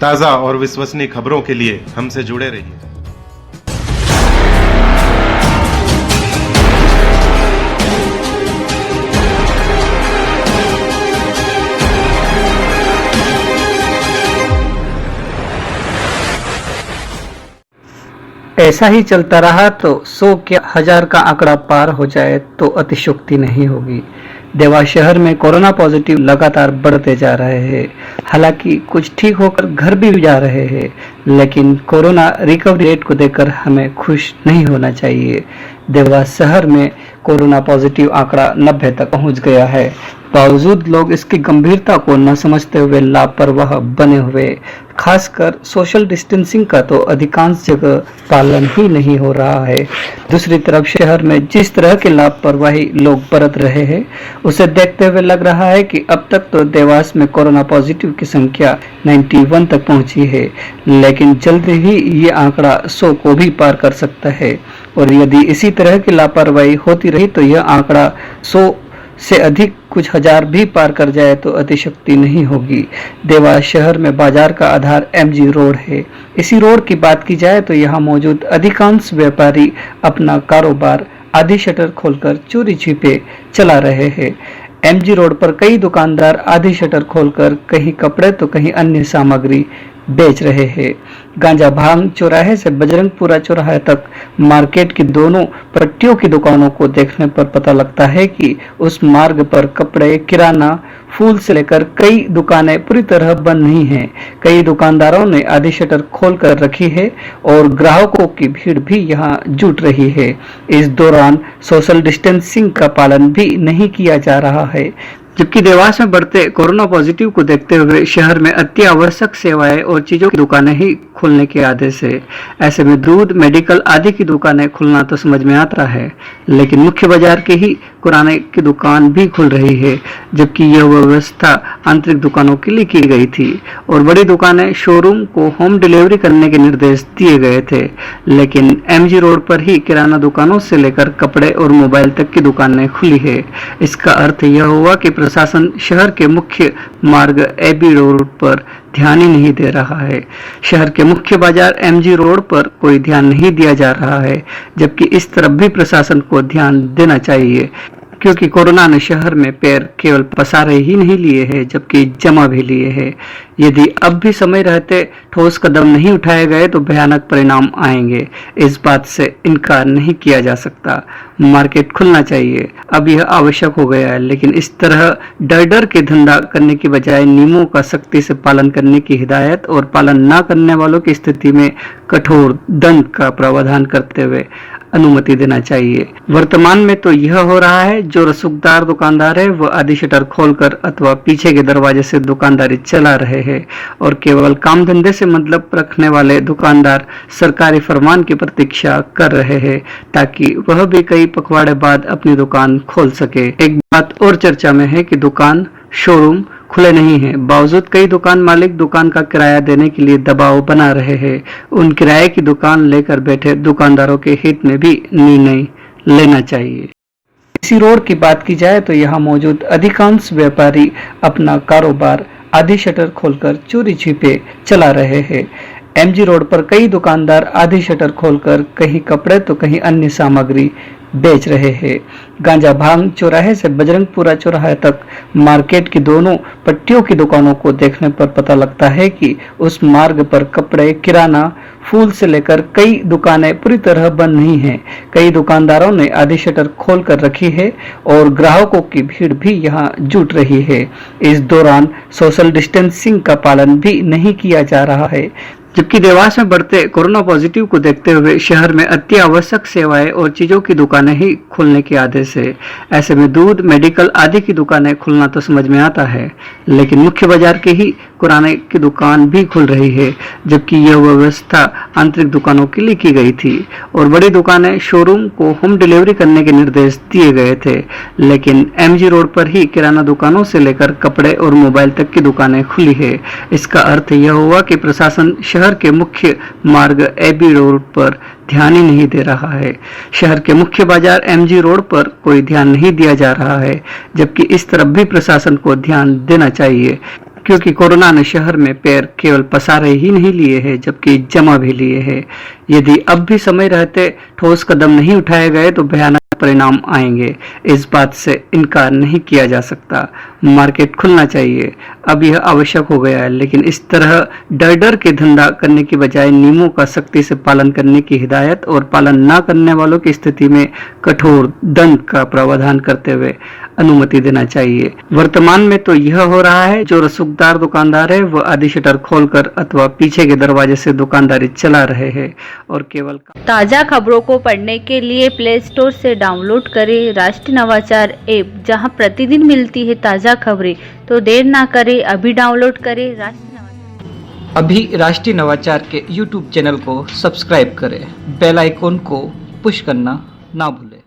ताज़ा और विश्वसनीय खबरों के लिए हमसे जुड़े रहिए। ऐसा ही चलता रहा तो 100 क्या 1000 का आंकड़ा पार हो जाए तो अतिशयोक्ति नहीं होगी। देवास शहर में कोरोना पॉजिटिव लगातार बढ़ते जा रहे हैं। हालांकि कुछ ठीक होकर घर भी जा रहे हैं, लेकिन कोरोना रिकवरी रेट को देखकर हमें खुश नहीं होना चाहिए। देवास शहर में कोरोना पॉजिटिव आंकड़ा 90 तक पहुंच गया है। बावजूद लोग इसकी गंभीरता को न समझते हुए लापरवाह बने हुए। खासकर सोशल डिस्टेंसिंग का तो अधिकांश जगह पालन ही नहीं हो रहा है। दूसरी तरफ शहर में जिस तरह की लापरवाही लोग बरत रहे हैं, उसे देखते हुए लग रहा है कि अब तक तो देवास में कोरोना पॉजिटिव की संख्या 91 तक पहुंची है, लेकिन जल्द ही ये आंकड़ा 100 को भी पार कर सकता है। और यदि इसी तरह की लापरवाही होती रही तो यह आंकड़ा 100 से अधिक कुछ 1000 भी पार कर जाए तो अतिशयोक्ति नहीं होगी। देवास शहर में बाजार का आधार एमजी रोड है। इसी रोड की बात की जाए तो यहाँ मौजूद अधिकांश व्यापारी अपना कारोबार आधी शटर खोलकर चोरी छिपे चला रहे हैं। एमजी रोड पर कई दुकानदार आधी शटर खोलकर कहीं कपड़े तो कहीं अन्य सामग्री बेच रहे हैं। गांजा भांग चौराहे से बजरंगपुरा चौराहे तक मार्केट की दोनों पट्टियों की दुकानों को देखने पर पता लगता है कि उस मार्ग पर कपड़े, किराना, फूल से लेकर कई दुकानें पूरी तरह बंद नहीं हैं। कई दुकानदारों ने आधी शटर खोल कर रखी है और ग्राहकों की भीड़ भी यहां जुट रही है। इस दौरान सोशल डिस्टेंसिंग का पालन भी नहीं किया जा रहा है। जबकि देवास में बढ़ते कोरोना पॉजिटिव को देखते हुए शहर में अति आवश्यक सेवाएं और चीजों की दुकानें ही खुलने के आदेश है। ऐसे में दूध, मेडिकल आदि की दुकानें खुलना तो समझ में आता है, लेकिन मुख्य बाजार के ही किराने की दुकान भी खुल रही है, जबकि यह व्यवस्था आंतरिक दुकानों के लिए की गई थी और बड़ी दुकानें शोरूम को होम डिलीवरी करने के निर्देश दिए गए थे। लेकिन एमजी रोड पर ही किराना दुकानों से लेकर कपड़े और मोबाइल तक की दुकानें खुली है। इसका अर्थ यह हुआ कि प्रशासन शहर के मुख्य मार्ग एबी रोड पर ध्यान ही नहीं दे रहा है। शहर के मुख्य बाजार एमजी रोड पर कोई ध्यान नहीं दिया जा रहा है, जबकि इस तरफ भी प्रशासन को ध्यान देना चाहिए, क्योंकि कोरोना ने शहर में पैर केवल पसारे ही नहीं लिए हैं, जबकि जमा भी लिए हैं। यदि अब भी समय रहते ठोस कदम नहीं उठाए गए तो भयानक परिणाम आएंगे। इस बात से इनकार नहीं किया जा सकता। मार्केट खुलना चाहिए, अब यह आवश्यक हो गया है, लेकिन इस तरह डर डर के धंधा करने की बजाय नियमों का सख्ती से पालन करने की हिदायत और पालन न करने वालों की स्थिति में कठोर दंड का प्रावधान करते हुए अनुमति देना चाहिए। वर्तमान में तो यह हो रहा है, जो रसूखदार दुकानदार है वह आधी शटर खोलकर अथवा पीछे के दरवाजे से दुकानदारी चला रहे हैं और केवल काम धंधे से मतलब रखने वाले दुकानदार सरकारी फरमान की प्रतीक्षा कर रहे हैं, ताकि वह भी कई पखवाड़े बाद अपनी दुकान खोल सके। एक बात और चर्चा में है कि दुकान, शोरूम खुले नहीं हैं, बावजूद कई दुकान मालिक दुकान का किराया देने के लिए दबाव बना रहे हैं। उन किराए की दुकान लेकर बैठे दुकानदारों के हित में भी निर्णय लेना चाहिए। इसी रोड की बात की जाए तो यहाँ मौजूद अधिकांश व्यापारी अपना कारोबार आधी शटर खोलकर चोरी छिपे चला रहे हैं। एमजी रोड पर कई दुकानदार आधी शटर खोलकर कहीं कपड़े तो कहीं अन्य सामग्री बेच रहे हैं। गांजा भांग चौराहे से बजरंगपुरा चौराहे तक मार्केट की दोनों पट्टियों की दुकानों को देखने पर पता लगता है कि उस मार्ग पर कपड़े, किराना, फूल से लेकर कई दुकानें पूरी तरह बंद नहीं हैं। कई दुकानदारों ने आधी शटर खोल कर रखी है और ग्राहकों की भीड़ भी यहां जुट रही है। इस दौरान सोशल डिस्टेंसिंग का पालन भी नहीं किया जा रहा है। जबकि देवास में बढ़ते कोरोना पॉजिटिव को देखते हुए शहर में अति आवश्यक सेवाएं और चीजों की दुकानें ही खुलने के आदेश है। ऐसे में दूध, मेडिकल आदि की दुकानें खुलना तो समझ में आता है, लेकिन मुख्य बाजार के ही किराने की दुकान भी खुल रही है, जबकि यह व्यवस्था आंतरिक दुकानों के लिए की गई थी और बड़ी दुकानें शोरूम को होम डिलीवरी करने के निर्देश दिए गए थे। लेकिन एमजी रोड पर ही किराना दुकानों से लेकर कपड़े और मोबाइल तक की दुकानें खुली है। इसका अर्थ यह हुआ कि प्रशासन शहर के मुख्य मार्ग एबी रोड पर ध्यान ही नहीं दे रहा है। शहर के मुख्य बाजार एमजी रोड पर कोई ध्यान नहीं दिया जा रहा है, जबकि इस तरफ भी प्रशासन को ध्यान देना चाहिए, क्योंकि कोरोना ने शहर में पैर केवल पसारे ही नहीं लिए हैं जबकि जमा भी लिए हैं। यदि अब भी समय रहते ठोस कदम नहीं उठाए गए तो भयानक परिणाम आएंगे, इस बात से इनकार नहीं किया जा सकता। मार्केट खुलना चाहिए, अब यह आवश्यक हो गया है, लेकिन इस तरह डर डर के धंधा करने की बजाय नियमों का सख्ती से पालन करने की हिदायत और पालन न करने वालों की स्थिति में कठोर दंड का प्रावधान करते हुए अनुमति देना चाहिए। वर्तमान में तो यह हो रहा है, जो रसूखदार दुकानदार है वह आधी शटर खोलकर अथवा पीछे के दरवाजे से दुकानदारी चला रहे हैं और केवल ताज़ा खबरों को पढ़ने के लिए प्ले स्टोर से डाउनलोड करें राष्ट्रीय नवाचार ऐप, जहां प्रतिदिन मिलती है ताज़ा खबरें। तो देर ना करें, अभी डाउनलोड करें राष्ट्रीय नवाचार। अभी राष्ट्रीय नवाचार के YouTube चैनल को सब्सक्राइब करें, बेल आइकॉन को पुश करना ना भूलें।